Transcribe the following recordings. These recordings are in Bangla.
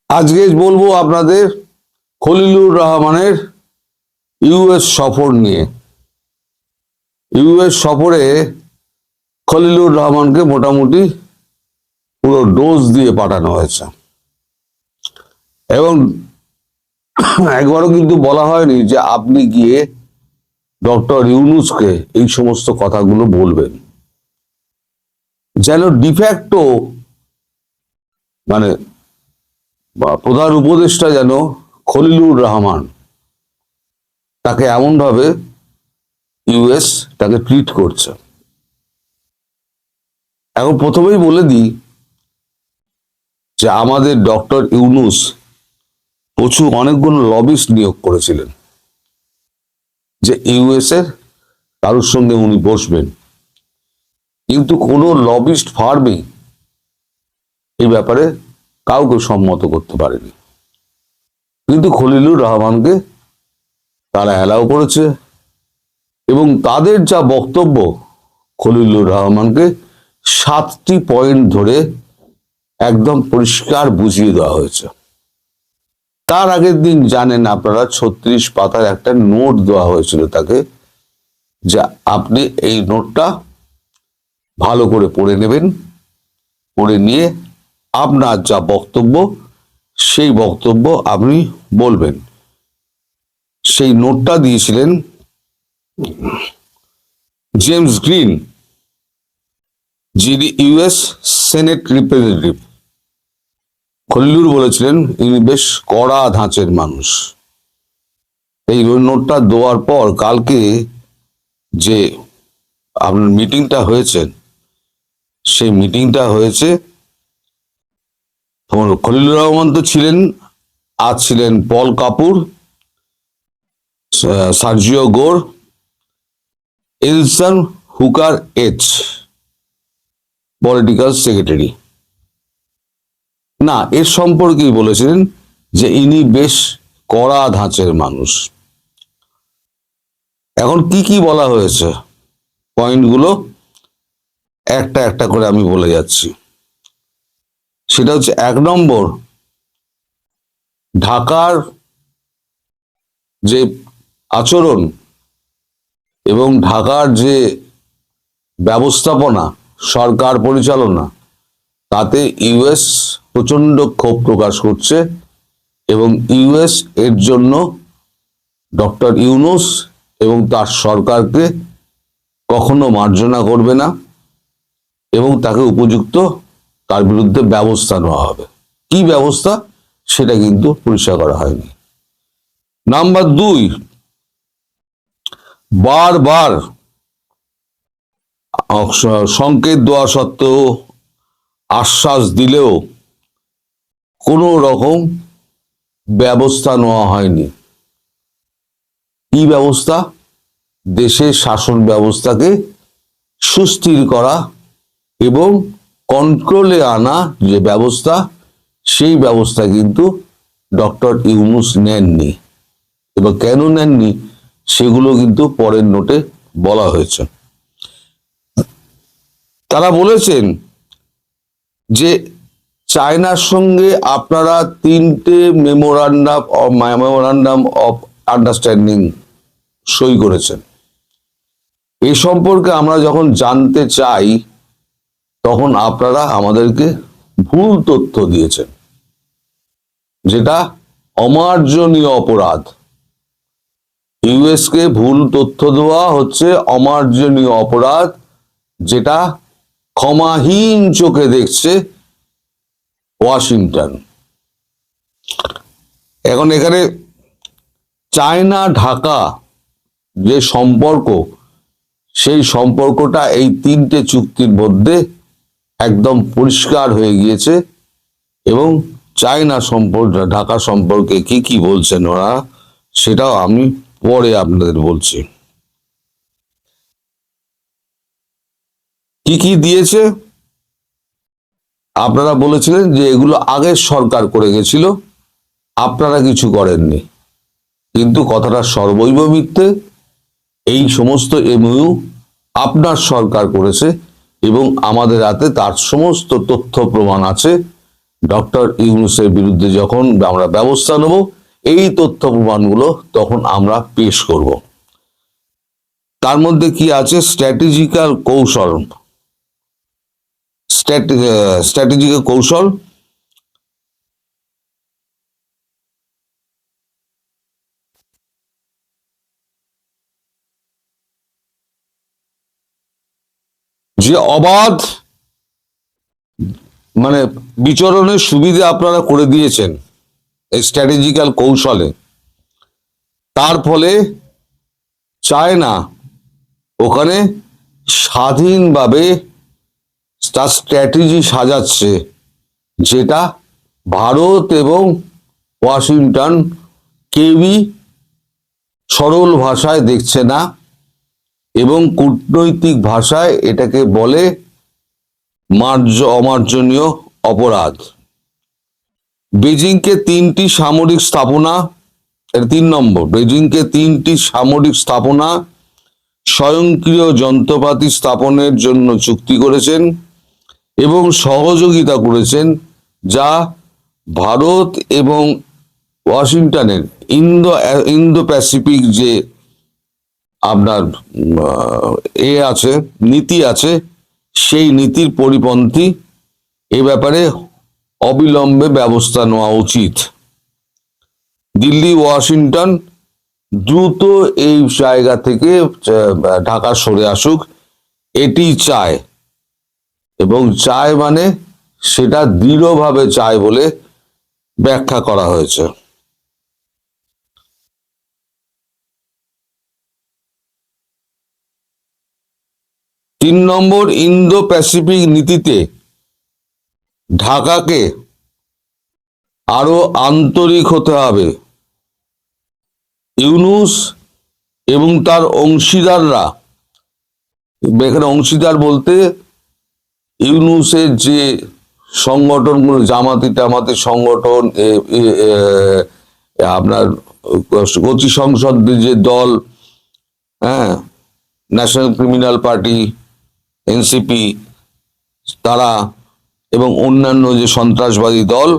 আজকে বলবো আপনাদের খলিলুর রহমানের ইউএস সফর নিয়ে। ইউএস সফরে খলিলুর রহমানকে মোটামুটি পুরো ডোজ দিয়ে পাঠানো হয়েছে এবং একবারও কিন্তু বলা হয়নি যে আপনি গিয়ে ডক্টর ইউনূসকে এই সমস্ত কথাগুলো বলবেন। যেন ডিফ্যাক্টো মানে প্রধান উপদেষ্টা যেন খলিলুর রহমান তাকে এমন ভাবে ইউএস তাকে ট্রিট করছে। এখন প্রথমেই বলে দিই যে আমাদের ডক্টর ইউনূস প্রচুর অনেকগুলো লবিস্ট নিয়োগ করেছিলেন যে ইউএস এর কারোর সঙ্গে উনি বসবেন, কিন্তু কোনো লবিস্ট ফার্মই এই ব্যাপারে কাউকে সম্মত করতে পারেনি। কিন্তু খলিলুর রহমানকে তারা অ্যালাউ করেছে এবং তাদের যা বক্তব্য খলিলুর রহমানকে 7টি পয়েন্ট ধরে একদম পরিষ্কার বুঝিয়ে দেওয়া হয়েছে। তার আগের দিন জানেন আপনারা 36 পাতার একটা নোট দেওয়া হয়েছিল তাকে, যে আপনি এই নোটটা ভালো করে পড়ে নেবেন, পড়ে নিয়ে আপনার যা বক্তব্য সেই বক্তব্য আপনি বলবেন। সেই নোটটা দিয়েছিলেন জেমস গ্রিন, যিনি ইউএস সেনেট রিপ্রেজেন্টেটিভ। খলিলুর বলেছিলেন ইনি বেশ কড়া ধাঁচের মানুষ। এই নোটটা দেওয়ার পর কালকে যে আপনার মিটিংটা হয়েছে, সেই মিটিংটা হয়েছে খলিলুর রহমান তো ছিলেন, আজ ছিলেন পল Kapur, Sergio Gor, Allison Hooker এইচ, পলিটিক্যাল সেক্রেটারি। না, এর সম্পর্কেই বলেছিলেন যে ইনি বেশ কড়া ধাঁচের মানুষ। এখন কি কি বলা হয়েছে পয়েন্টগুলো একটা একটা করে আমি বলে যাচ্ছি। সেটা হচ্ছে 1 নম্বর, ঢাকার যে আচরণ এবং ঢাকার যে ব্যবস্থাপনা, সরকার পরিচালনা, তাতে ইউএস প্রচন্ড ক্ষোভ প্রকাশ করছে এবং ইউএস এর জন্য ডক্টর ইউনূস এবং তার সরকারকে কখনো মার্জনা করবে না এবং তাকে উপযুক্ত তার বিরুদ্ধে ব্যবস্থা নেওয়া হবে। কি ব্যবস্থা সেটা কিন্তু পরিষ্কার করা হয়নি। নাম্বার 2, বারবার সংকেত দেওয়া সত্ত্বেও, আশ্বাস দিলেও কোনো রকম ব্যবস্থা নেওয়া হয়নি। কি ব্যবস্থা? দেশের শাসন ব্যবস্থাকে সুস্থির করা এবং কন্ট্রোলে আনা যে ব্যবস্থা, সেই ব্যবস্থা কিন্তু ডক্টর ইউনূস নেননি। এবার কেন নেননি সেগুলো কিন্তু পরের নোটে বলা হয়েছে। তারা বলেছেন যে চায়নার সঙ্গে আপনারা 3টে মেমোরান্ডাম অফ আন্ডারস্ট্যান্ডিং সই করেছেন। এ সম্পর্কে আমরা যখন জানতে চাই তখন আপনারা আমাদেরকে ভুল তথ্য দিয়েছেন, যেটা অমার্জনীয় অপরাধ। ইউএস কে ভুল তথ্য দেওয়া হচ্ছে অমার্জনীয় অপরাধ, যেটা ক্ষমাহীন চোখে দেখছে ওয়াশিংটন। এখন এখানে চায়না ঢাকা যে সম্পর্ক, সেই সম্পর্কটা এই 3টে চুক্তির মধ্যে একদম পরিষ্কার হয়ে গিয়েছে এবং চায়না সম্পর্কে, ঢাকা সম্পর্কে কি কি বলছেন ওরা, সেটাও আমি পরে আপনাদের বলছি। কি কি দিয়েছে? আপনারা বলেছিলেন যে এগুলো আগের সরকার করে গেছিল, আপনারা কিছু করেননি, কিন্তু কথাটা সর্বৈব মিথ্যে। এই সমস্ত এমইউ আপনার সরকার করেছে এবং আমাদের হাতে তার সমস্ত তথ্য প্রমাণ আছে ডক্টর ইউনূসের বিরুদ্ধে যখন আমরা ব্যবস্থা নেব, এই তথ্য প্রমাণগুলো তখন আমরা পেশ করব। তার মধ্যে কি আছে? স্ট্র্যাটেজিক্যাল কৌশল। স্ট্র্যাটেজিক্যাল কৌশল যে অবাধ মানে বিচরণের সুবিধা আপনারা করে দিয়েছেন এই স্ট্র্যাটেজিক্যাল কৌশলে, তার ফলে চায়না ওখানে স্বাধীনভাবে তার স্ট্র্যাটেজি সাজাচ্ছে, যেটা ভারত এবং ওয়াশিংটন কেউই সরল ভাষায় দেখছে না, এবং কূটনৈতিক ভাষায় এটাকে বলে অমার্জনীয় অপরাধ। বেজিংকে 3টি সামরিক স্থাপনা, এর 3 নম্বর, বেজিংকে 3টি সামরিক স্থাপনা স্বয়ংক্রিয় যন্ত্রপাতি স্থাপনের জন্য চুক্তি করেছেন এবং সহযোগিতা করেছেন, যা ভারত এবং ওয়াশিংটনের ইন্দো প্যাসিফিক যে আপনার আছে, নীতি আছে, সেই নীতির পরিপন্থী। এ ব্যাপারে অবিলম্বে ব্যবস্থা নেওয়া উচিত। দিল্লি ওয়াশিংটন দ্রুত এই জায়গা থেকে ঢাকা সরে আসুক, এটি চায়, এবং চায় মানে সেটা দৃঢ়ভাবে চায় বলে ব্যাখ্যা করা হয়েছে। তিন নম্বর, ইন্দো প্যাসিফিক নীতিতে ঢাকাকে আরো আন্তরিক হতে হবে। ইউনূস এবং তার অংশীদাররা, এখানে অংশীদার বলতে ইউনূসের যে সংগঠনগুলো, জামাতি টামাতি সংগঠন, আপনার অতি সংসদের যে দল, হ্যাঁ, ন্যাশনাল ক্রিমিনাল পার্টি এনসিপি, তারা এবং অন্যান্য যে সন্ত্রাসবাদী দল,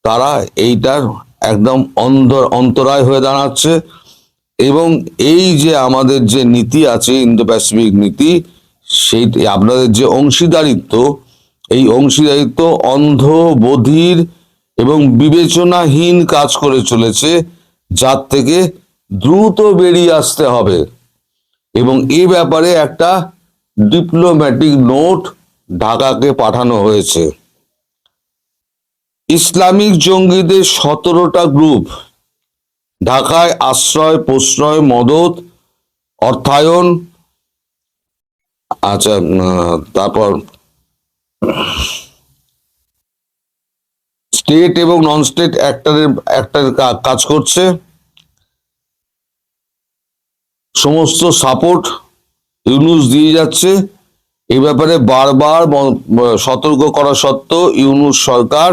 তারা এইটার একদম অন্তরায় হয়ে দাঁড়াচ্ছে। এবং এই যে আমাদের যে নীতি আছে, ইন্দো প্যাসিফিক নীতি, সেই আপনাদের যে অংশীদারিত্ব, এই অংশীদারিত্ব অন্ধ, বধির এবং বিবেচনাহীন কাজ করে চলেছে, যার থেকে দ্রুত বেরিয়ে আসতে হবে। এবং এই ব্যাপারে একটা ডিপ্লোম্যাটিক নোট ঢাকাকে পাঠানো হয়েছে। ইসলামিক জঙ্গিদের 17টা গ্রুপ ঢাকায় আশ্রয়, প্রশ্রয়, মদত, অর্থায়ন, আচ্ছা, তারপর স্টেট এবং নন স্টেট অ্যাক্টরের কাজ করছে। সমস্ত সাপোর্ট ইউনূস দিয়ে যাচ্ছে। এই ব্যাপারে বারবার সতর্ক করা সত্ত্বেও ইউনূস সরকার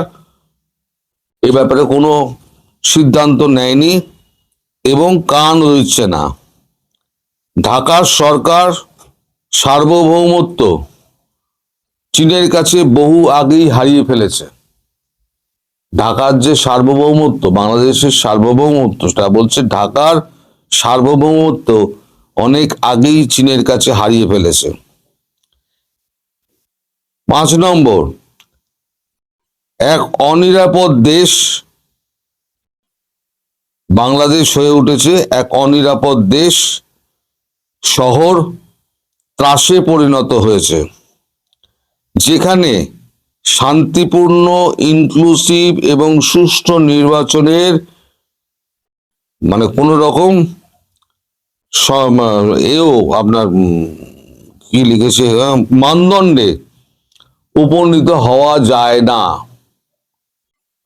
এ ব্যাপারে কোনো সিদ্ধান্ত নেয়নি এবং কান দিচ্ছে না। ঢাকার সরকার সার্বভৌমত্ব চীনের কাছে বহু আগেই হারিয়ে ফেলেছে। ঢাকার যে সার্বভৌমত্ব, বাংলাদেশের সার্বভৌমত্ব, সেটা বলছে ঢাকার সার্বভৌমত্ব অনেক আগেই চীনের কাছে হারিয়ে ফেলেছে। 5 নম্বর, এক অনিরাপদ দেশ বাংলাদেশ হয়ে উঠেছে, এক অনিরাপদ দেশ, শহর ত্রাসে পরিণত হয়েছে, যেখানে শান্তিপূর্ণ, ইনক্লুসিভ এবং সুষ্ঠু নির্বাচনের মানে কোন রকম এও আপনার কি লিখেছে, মানদণ্ডে উপনীত হওয়া যায় না।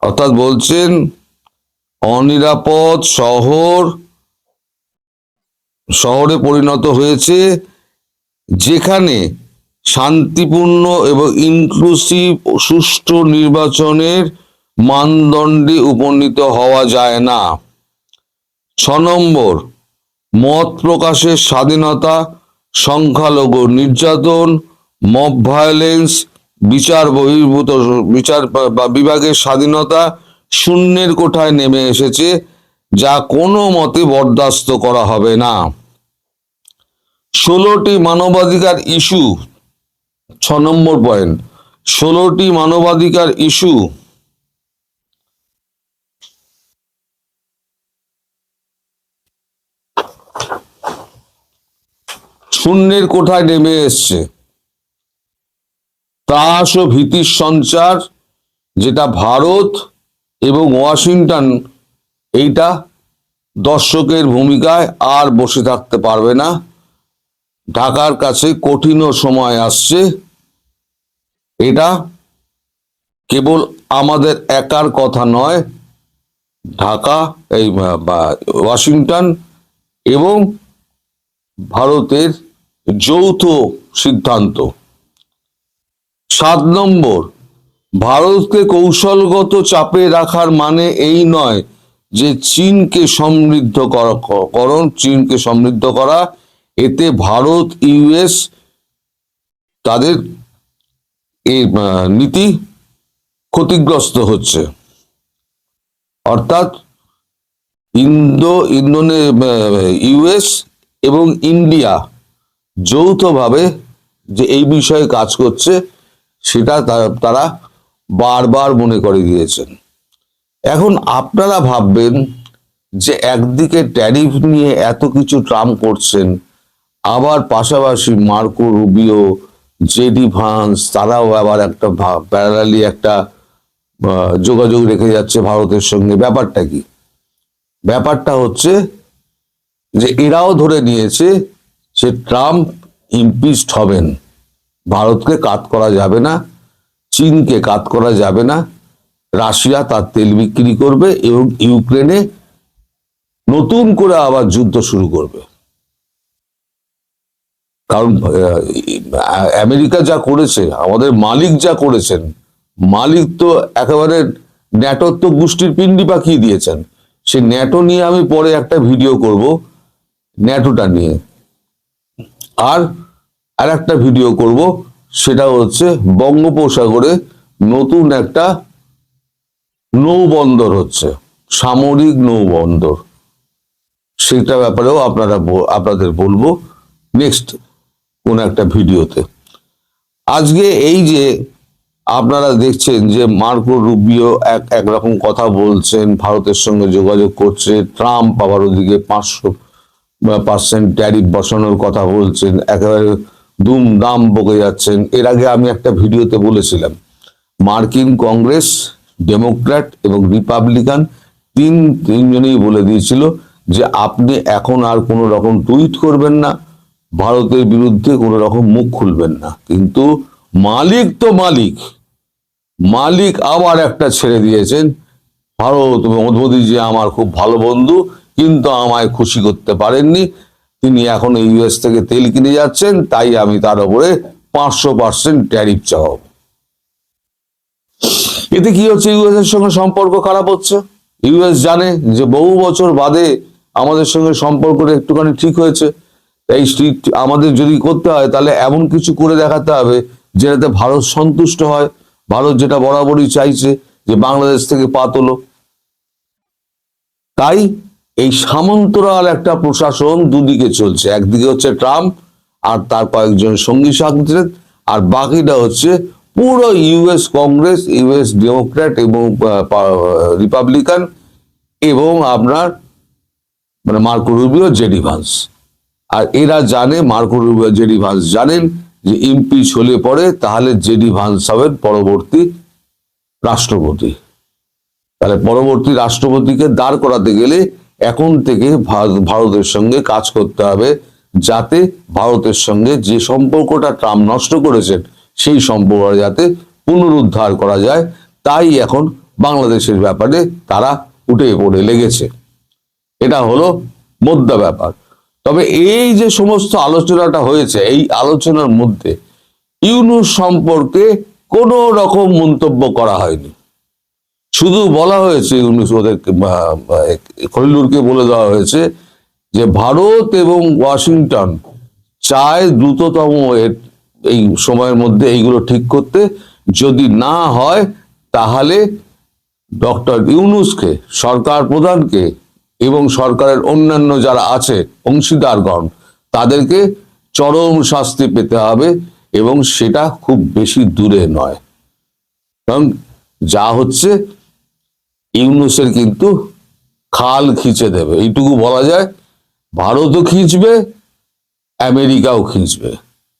অর্থাৎ বলছেন অনিরাপদ শহরে পরিণত হয়েছে, যেখানে শান্তিপূর্ণ এবং ইনক্লুসিভ সুষ্ঠু নির্বাচনের মানদণ্ডে উপনীত হওয়া যায় না। 6 নম্বর, মত প্রকাশের স্বাধীনতা, সংখ্যালঘু নির্যাতন, মব ভায়োলেন্স বিচার বা বিভাগের স্বাধীনতা শূন্যের কোঠায় নেমে এসেছে, যা কোনো মতে বরদাস্ত করা হবে না। 16টি মানবাধিকার ইস্যু, 6 নম্বর পয়েন্ট, 16টি মানবাধিকার ইস্যু শূন্যের কোঠায় নেমে এসছে। ত্রাস ও ভীতির সঞ্চার, যেটা ভারত এবং ওয়াশিংটন এইটা দর্শকের ভূমিকায় আর বসে থাকতে পারবে না। ঢাকার কাছে কঠিন সময় আসছে। এটা কেবল আমাদের একার কথা নয়, ঢাকা এই ওয়াশিংটন এবং ভারতের যৌথ সিদ্ধান্ত। 7 নম্বর, ভারতকে কৌশলগত চাপে রাখার মানে এই নয় যে চীনকে সমৃদ্ধ করা। এতে ভারত ইউএস তাদের এই নীতি ক্ষতিগ্রস্ত হচ্ছে। অর্থাৎ ইউএস এবং ইন্ডিয়া যৌথভাবে যে এই বিষয়ে কাজ করছে সেটা তারা বারবার মনে করে দিয়েছেন। এখন আপনারা ভাববেন যে একদিকে ট্যারিফ নিয়ে এত কিছু ট্রাম্প করছেন, আবার পাশাপাশি মার্কো রুবিও, জেডি ভান্স তারাও আবার একটা প্যারালালি একটা যোগাযোগ রেখে যাচ্ছে ভারতের সঙ্গে। ব্যাপারটা কি? ব্যাপারটা হচ্ছে যে এরাও ধরে নিয়েছে যে ট্রাম্প ইমপিচড হবেন, ভারতকে কাট করা যাবে না, চীনকে কাট করা যাবে না, রাশিয়া তার তেল বিক্রি করবে এবং ইউক্রেনে নতুন করে আবার যুদ্ধ শুরু করবে। কারণ আমেরিকা যা করেছে, আমাদের মালিক যা করেছেন, মালিক তো একেবারে ন্যাটোর তো গোষ্ঠীর পিণ্ডি পাকিয়ে দিয়েছেন। সে ন্যাটো নিয়ে আমি পরে একটা ভিডিও করব, ন্যাটোটা নিয়ে। আর একটা ভিডিও করব, সেটা হচ্ছে বঙ্গোপসাগরে নতুন একটা নৌবন্দর হচ্ছে, সামরিক নৌবন্দর। সেটা ব্যাপারেও আপনাদের বলবো নেক্সট কোন একটা ভিডিওতে। আজকে এই যে আপনারা দেখছেন যে মার্কো রুবিও একরকম কথা বলছেন, ভারতের সঙ্গে যোগাযোগ করছে, ট্রাম্প আবার ওদিকে 500% ট্যারিফ বসানোর কথা বলছেন, একেবারে দুমদাম বকে যাচ্ছেন। এর আগে আমি একটা ভিডিওতে বলেছিলাম, মার্কিন কংগ্রেস, ডেমোক্র্যাট এবং রিপাবলিকান তিনজনেই বলে দিয়েছিল যে আপনি এখন আর কোনো রকম টুইট করবেন না, ভারতের বিরুদ্ধে কোনো রকম মুখ খুলবেন না। কিন্তু মালিক তো মালিক আবার একটা ছেড়ে দিয়েছেন, ভারত মোদীজি আমার খুব ভালো বন্ধু, কিন্তু আমায় খুশি করতে পারেননি। তিনি এখন ইউএস থেকে তেল কিনে যাচ্ছেন, তাই আমি তার উপরে 500% ট্যারিফ চাওয়াব। এতে কি হচ্ছে? ইউএস এর সঙ্গে সম্পর্ক খারাপ হচ্ছে। ইউএস জানে যে বহু বছর বাদে আমাদের সঙ্গে সম্পর্কটা একটুখানি ঠিক হয়েছে, তাই আমাদের যদি করতে হয় তাহলে এমন কিছু করে দেখাতে হবে যেটাতে ভারত সন্তুষ্ট হয়। ভারত যেটা বরাবরই চাইছে যে বাংলাদেশ থেকে পা তোলো। তাই এই সামন্তরাল একটা প্রশাসন দুদিকে চলছে, একদিকে হচ্ছে ট্রাম্প আর তার কয়েকজন সঙ্গী সাথী, আর বাকিটা হচ্ছে পুরো ইউএস কংগ্রেস, ইউএস ডেমোক্র্যাট এবং রিপাবলিকান এবং আপনার মানে মার্কো রুবিও, জেডি ভান্স। আর এরা জানে, মার্কো রুবিও, জেডি ভান্স জানেন যে ইমপিচ হলে পরে তাহলে জেডি ভান্স হবেন পরবর্তী রাষ্ট্রপতি। তাহলে পরবর্তী রাষ্ট্রপতিকে দাঁড় করাতে গেলে এখন থেকে ভারতের সঙ্গে কাজ করতে হবে, যাতে ভারতের সঙ্গে যে সম্পর্কটা ট্রাম্প নষ্ট করেছেন সেই সম্পর্ক যাতে পুনরুদ্ধার করা যায়। তাই এখন বাংলাদেশের ব্যাপারে তারা উঠে পড়ে লেগেছে। এটা হলো মোদ্দা ব্যাপার। তবে এই যে সমস্ত আলোচনাটা হয়েছে, এই আলোচনার মধ্যে ইউনূস সম্পর্কে কোনো রকম মন্তব্য করা হয়নি। শুধু বলা হয়েছে, ইউনূস ওদেরকে খলিলুরকে বলে দেওয়া হয়েছে যে ভারত এবং ওয়াশিংটন চায় দ্রুততম এই সময়ের মধ্যে এইগুলো ঠিক করতে। যদি না হয় তাহলে ডক্টর ইউনূসকে, সরকার প্রধানকে এবং সরকারের অন্যান্য যারা আছে অংশীদারগণ, তাদেরকে চরম শাস্তি পেতে হবে, এবং সেটা খুব বেশি দূরে নয়। কারণ যা হচ্ছে, ইউনূসের কিন্তু খাল খিঁচে দেবে, এইটুকু বলা যায়। ভারতও খিঁচবে, আমেরিকাও খিঁচবে।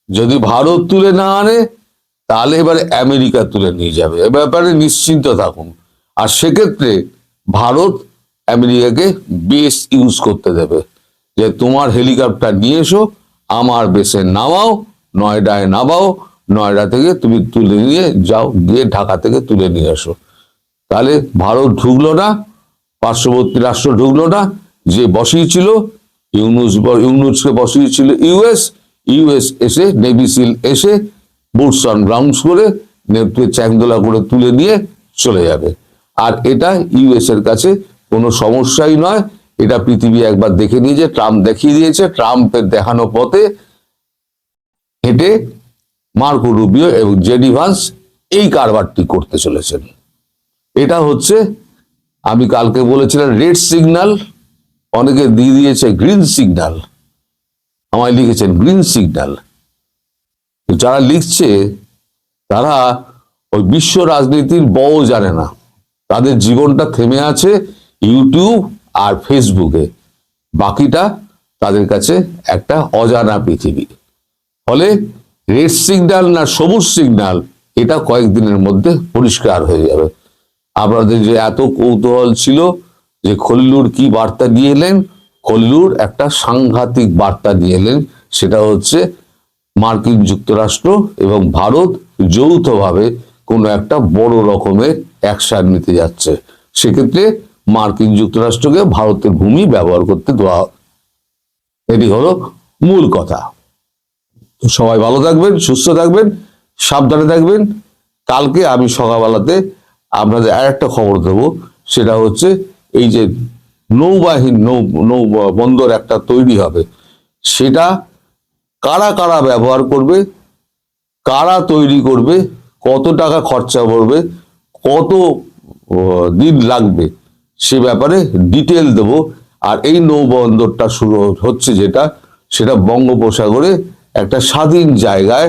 যদি ভারত তুলে না আনে তাহলে এবারে আমেরিকা তুলে নিয়ে যাবে, এ ব্যাপারে নিশ্চিন্ত থাকুন। আর সেক্ষেত্রে ভারত আমেরিকাকে বেস ইউজ করতে দেবে, যে তোমার হেলিকপ্টার নিয়ে এসো, আমার বেসে নামাও, নয়ডায় নামাও, নয়ডা থেকে তুমি তুলে নিয়ে যাও, গিয়ে ঢাকা থেকে তুলে নিয়ে আসো। তাহলে ভারত ঢুকলো না, পার্শ্ববর্তী রাষ্ট্র ঢুকলো না, যে বসিয়েছিল ইউনূসকে বসিয়েছিল ইউএস এসে, নেভি সিল এসে বুটস অন গ্রাউন্ডস করে চ্যাংদোলা করে তুলে নিয়ে চলে যাবে। আর এটা ইউএস এর কাছে কোনো সমস্যাই নয়। এটা পৃথিবী একবার দেখে নিয়েছে, ট্রাম্প দেখিয়ে দিয়েছে। ট্রাম্পের দেখানো পথে হেঁটে মার্কো রুবিও এবং জেডি ভান্স এই কারবারটি করতে চলেছেন। এটা হচ্ছে, আমি কালকে বলেছিলাম রেড সিগন্যাল, অনেকে দিয়ে দিয়েছে গ্রিন সিগন্যাল, আমায় লিখেছেন গ্রিন সিগন্যাল। যারা লিখছে তারা ওই বিশ্ব রাজনীতির বও জানে না, তাদের জীবনটা থেমে আছে ইউটিউব আর ফেসবুকে, বাকিটা তাদের কাছে একটা অজানা পৃথিবী। ফলে রেড সিগন্যাল না সবুজ সিগন্যাল, এটা কয়েকদিনের মধ্যে পরিষ্কার হয়ে যাবে। আপনাদের যে এত কৌতূহল ছিল যে খলিলুর কি বার্তা দিয়ে এলেন, খলিলুর একটা সাংঘাতিক বার্তা দিয়ে এলেন। সেটা হচ্ছে মার্কিন যুক্তরাষ্ট্র এবং ভারত যৌথভাবে কোনো একটা বড় রকমের অ্যাকশন নিতে যাচ্ছে। সেক্ষেত্রে মার্কিন যুক্তরাষ্ট্রকে ভারতের ভূমি ব্যবহার করতে দেওয়া, এটি হলো মূল কথা। সবাই ভালো থাকবেন, সুস্থ থাকবেন, সাবধানে থাকবেন। কালকে আমি সকালবেলাতে আপনাদের আর একটা খবর দেবো, সেটা হচ্ছে এই যে নৌবাহিনী নৌ বন্দর একটা তৈরি হবে, সেটা কারা কারা ব্যবহার করবে, কারা তৈরি করবে, কত টাকা খরচা পড়বে, কত দিন লাগবে, সে ব্যাপারে ডিটেল দেব। আর এই নৌবন্দরটা শুরু হচ্ছে যেটা, সেটা বঙ্গোপসাগরে একটা স্বাধীন জায়গায়,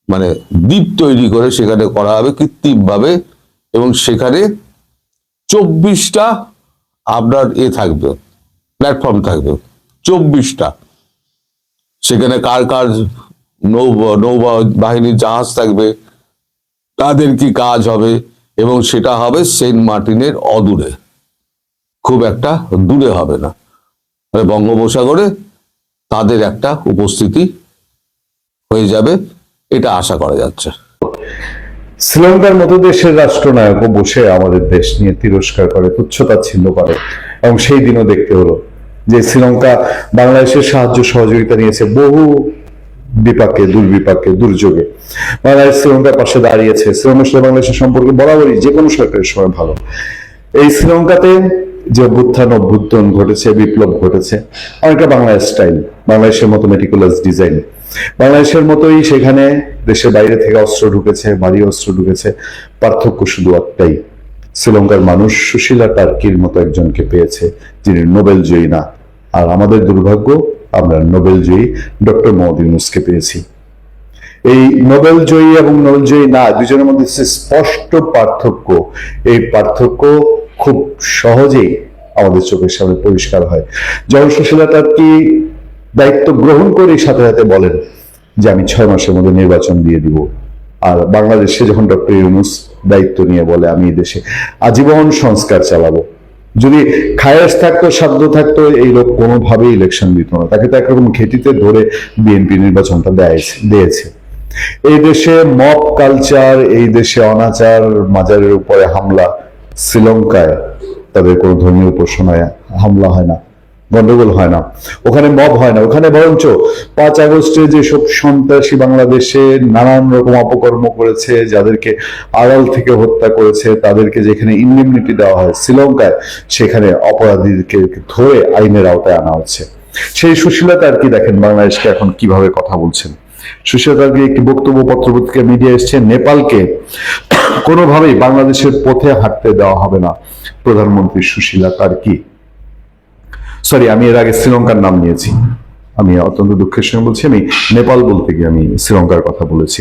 মানে দ্বীপ তৈরি করে সেখানে করা হবে কৃত্রিমভাবে, এবং সেখানে 24টা আপনার থাকবে, প্ল্যাটফর্ম থাকবে 24টা। সেখানে কার কার নৌবাহিনীর জাহাজ থাকবে, তাদের কি কাজ হবে, এবং সেটা হবে সেন্ট মার্টিনের অদূরে, খুব একটা দূরে হবে না, বঙ্গোপসাগরে তাদের একটা উপস্থিতি হয়ে যাবে, এটা আশা করা যাচ্ছে। শ্রীলঙ্কার মতো দেশের রাষ্ট্রনায়কও বসে আমাদের দেশ নিয়ে তিরস্কার করে, তুচ্ছতাচ্ছিল্য করে, এবং সেই দিনও দেখতে হলো যে শ্রীলঙ্কা বাংলাদেশের সাহায্য সহযোগিতা নিয়েছে বহু বিপাকে, দুর্বিপাকে, দুর্যোগে। বাংলাদেশ শ্রীলঙ্কার পাশে দাঁড়িয়েছে। শ্রীলঙ্কার সাথে বাংলাদেশের সম্পর্ক বরাবরই যে কোনো সরকারের সময় ভালো। এই শ্রীলঙ্কাতে যে অভ্যুত্থান ঘটেছে, বিপ্লব ঘটেছে, অনেকটা বাংলাদেশ স্টাইল, বাংলাদেশের মতো মেটিকুলাস ডিজাইন, বাংলাদেশের মতোই সেখানে দেশের বাইরে থেকে অস্ত্র ঢুকেছে, ভারী অস্ত্র ঢুকেছে। পার্থক্য শুধু একটাই, শ্রীলঙ্কার মানুষ সুশীলা টার্কির মতো একজনকে পেয়েছে যিনি নোবেল জয়ী না, আর আমাদের দুর্ভাগ্য আমরা নোবেল জয়ী ডক্টর মোহাম্মদ ইউনূসকে পেয়েছি। এই নোবেল জয়ী এবং নোবেল জয়ী না, দুজনের মধ্যে স্পষ্ট পার্থক্য। এই পার্থক্য খুব সহজেই আমাদের চোখের সামনে পরিষ্কার হয় যখন সুশীলা টার্কি দায়িত্ব গ্রহণ করে সাথে সাথে বলেন যে আমি 6 মাসের মধ্যে নির্বাচন দিয়ে দিব। আর বাংলাদেশে যখন ডক্টর ইউনূস দায়িত্ব নিয়ে বলে আমি এই দেশে আজীবন সংস্কার চালাবো। যদি খায়েশ থাকতো, সাধ্য থাকতো, এই লোক কোনোভাবেই ইলেকশন দিত না। তাকে তো একরকম ঘেঁটিতে ধরে বিএনপি নির্বাচনটা দিয়েছে। এই দেশে মব কালচার, এই দেশে অনাচার, মাজারের উপরে হামলা। শ্রীলঙ্কায় তাদের কোনো ধর্মীয় উপাসনায় হামলা হয় না, গন্ডগোল হয় না, ওখানে মব হয় না। ওখানে বরঞ্চ 5 আগস্টে যেসব সন্ত্রাসী বাংলাদেশে নানান রকম অপকর্ম করেছে, যাদেরকে আড়াল থেকে হত্যা করেছে, তাদেরকে যেখানে ইনডেমনিটি দেওয়া হয়, শ্রীলঙ্কায় সেখানে অপরাধীদেরকে ধরে আইনের আওতায় আনা হচ্ছে। সেই সুশীলতা আর কি, দেখেন বাংলাদেশকে এখন কিভাবে কথা বলছেন। সুশীলা কার্কি একটি বক্তব্য পত্রপত্রিকা মিডিয়া এসছে, নেপালকে কোনোভাবেই বাংলাদেশের পথে হাঁটতে দেওয়া হবে না, প্রধানমন্ত্রী সুশীলা কার্কি। সরি, আমি এর আগে শ্রীলঙ্কার নাম নিয়েছি, আমি অত্যন্ত দুঃখের সঙ্গে বলছি, আমি নেপাল বলতে গিয়ে আমি শ্রীলঙ্কার কথা বলেছি।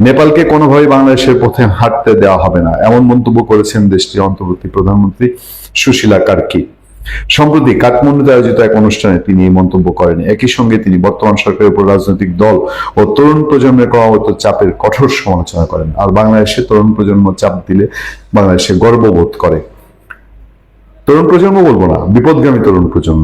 নেপালকে কোনোভাবেই বাংলাদেশের পথে হাঁটতে দেওয়া হবে না, এমন মন্তব্য করেছেন দেশটির অন্তর্বর্তী প্রধানমন্ত্রী সুশীলা কার্কি। সম্প্রতি কাঠমান্ডুতে আয়োজিত এক অনুষ্ঠানে তিনি এই মন্তব্য করেন। একই সঙ্গে তিনি বর্তমান সরকারের উপর রাজনৈতিক দল ও তরুণ প্রজন্মের ক্রমাগত চাপের কঠোর সমালোচনা করেন। আর বাংলাদেশে তরুণ প্রজন্ম চাপ দিলে বাংলাদেশে গর্ববোধ করে। তরুণ প্রজন্ম বলবো না, বিপদগামী তরুণ প্রজন্ম।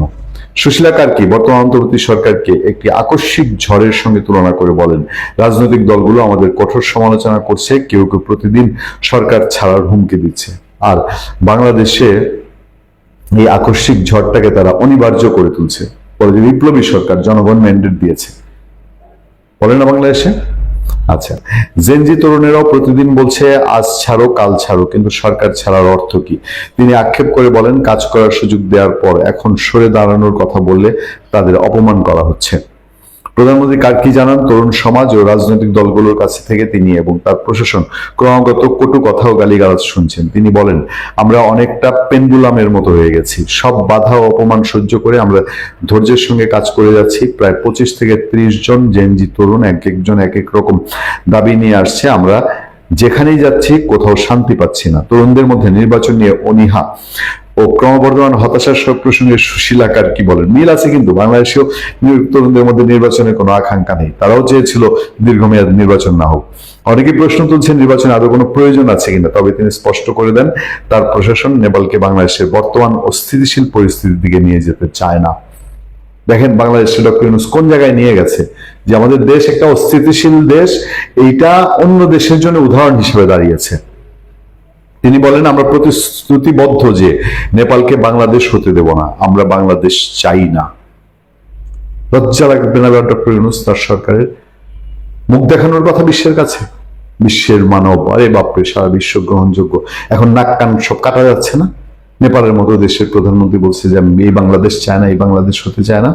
সুশীলা কার্কি বর্তমান অন্তর্বর্তী সরকারকে একটি আকস্মিক ঝড়ের সঙ্গে তুলনা করে বলেন, রাজনৈতিক দলগুলো আমাদের কঠোর সমালোচনা করছে, কেউ কেউ প্রতিদিন সরকার ছাড়ার হুমকি দিচ্ছে, আর বাংলাদেশে এই আকস্মিক ঝড়টাকে তারা অনিবার্য করে তুলছে। বলে যে বিপ্লবী সরকার, জনগণ ম্যান্ডেট দিয়েছে, বলে না বাংলাদেশে। আচ্ছা, জেনজি তরুণেরাও প্রতিদিন বলছে আজ ছাড়ো কাল ছাড়ো, কিন্তু সরকার ছাড়ার অর্থ কি? তিনি আক্ষেপ করে বলেন, কাজ করার সুযোগ দেওয়ার পর এখন সরে দাঁড়ানোর কথা বললে তাদের অপমান করা হচ্ছে। প্রধানমন্ত্রী কার্কি জানান, তরুণ সমাজ ও রাজনৈতিক দলগুলোর কাছে থেকে তিনি এবং তার প্রশাসন ক্রমাগত কটু কথা ও গালিগালাজ শুনছেন। তিনি বলেন, আমরা অনেকটা পেন্ডুলামের মতো হয়ে গেছি, সব বাধা ও অপমান সহ্য করে আমরা ধৈর্যের সঙ্গে কাজ করে যাচ্ছি। প্রায় 25 থেকে 30 জন জেনজি তরুণ এক একজন এক এক রকম দাবি নিয়ে আসছে, আমরা যেখানেই যাচ্ছি কোথাও শান্তি পাচ্ছি না। তরুণদের মধ্যে নির্বাচন নিয়ে অনীহা ও ক্রমবর্ধমান হতাশার সব প্রসঙ্গে সুশীলা কার্কি বলেন, মিল আছে, কিন্তু বাংলাদেশেও তরুণদের মধ্যে নির্বাচনের কোনো আকাঙ্ক্ষা নেই, তারাও চেয়েছিল দীর্ঘমেয়াদী নির্বাচন না হোক। অনেকে প্রশ্ন তুলছেন নির্বাচনে আদৌ কোনো প্রয়োজন আছে কিনা, তবে তিনি স্পষ্ট করে দেন তার প্রশাসন নেপালকে বাংলাদেশের বর্তমান অস্থিতিশীল পরিস্থিতির দিকে নিয়ে যেতে চায় না। দেখেন বাংলাদেশের ডক্টর ইউনূস কোন জায়গায় নিয়ে গেছে, যে আমাদের দেশ একটা অস্থিতিশীল দেশ, এইটা অন্য দেশের জন্য উদাহরণ হিসেবে দাঁড়িয়েছে। তিনি বলেন, আমরা প্রতিশ্রুতিবদ্ধ যে নেপালকে বাংলাদেশ হতে দেব না, আমরা বাংলাদেশ চাই না। লজ্জা লাগবে না ডক্টর ইউনূস তার সরকারের? মুখ দেখানোর কথা বিশ্বের কাছে, বিশ্বের মানব, আরে বাপরে, সারা বিশ্ব গ্রহণযোগ্য। এখন নাক কান সব কাটা যাচ্ছে না? নেপালের মতো দেশের প্রধানমন্ত্রী বলছে যে এই বাংলাদেশ চায় না, এই বাংলাদেশ হতে চায় না।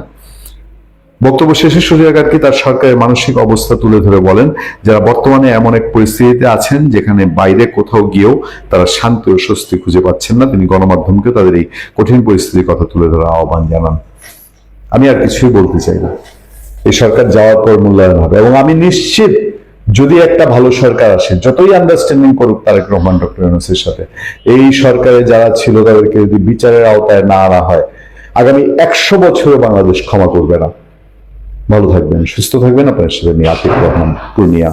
বক্তব্য শেষে সুশীলা কার্কি তার সরকারের মানসিক অবস্থা তুলে ধরে বলেন, যারা বর্তমানে এমন এক পরিস্থিতিতে আছেন যেখানে বাইরে কোথাও গিয়েও তারা শান্তি ও স্বস্তি খুঁজে পাচ্ছেন না। তিনি গণমাধ্যমকে তাদের এই কঠিন পরিস্থিতির কথা তুলে ধরার আহ্বান জানান। আমি আর কিছুই বলতে চাই না, এই সরকার যাওয়ার পর মূল্যায়ন হবে, এবং আমি নিশ্চিত যদি একটা ভালো সরকার আসে, যতই আন্ডারস্ট্যান্ডিং করুক তারেক রহমান ডক্টর ইউনূসের সাথে, এই সরকারে যারা ছিল তাদেরকে যদি বিচারের আওতায় না আনা হয়, আগামী 100 বছরও বাংলাদেশ ক্ষমা করবে না। ভালো থাকবেন, সুস্থ থাকবেন। আপনার সাথে আমি আতিক রহমান, পূর্ণিয়া।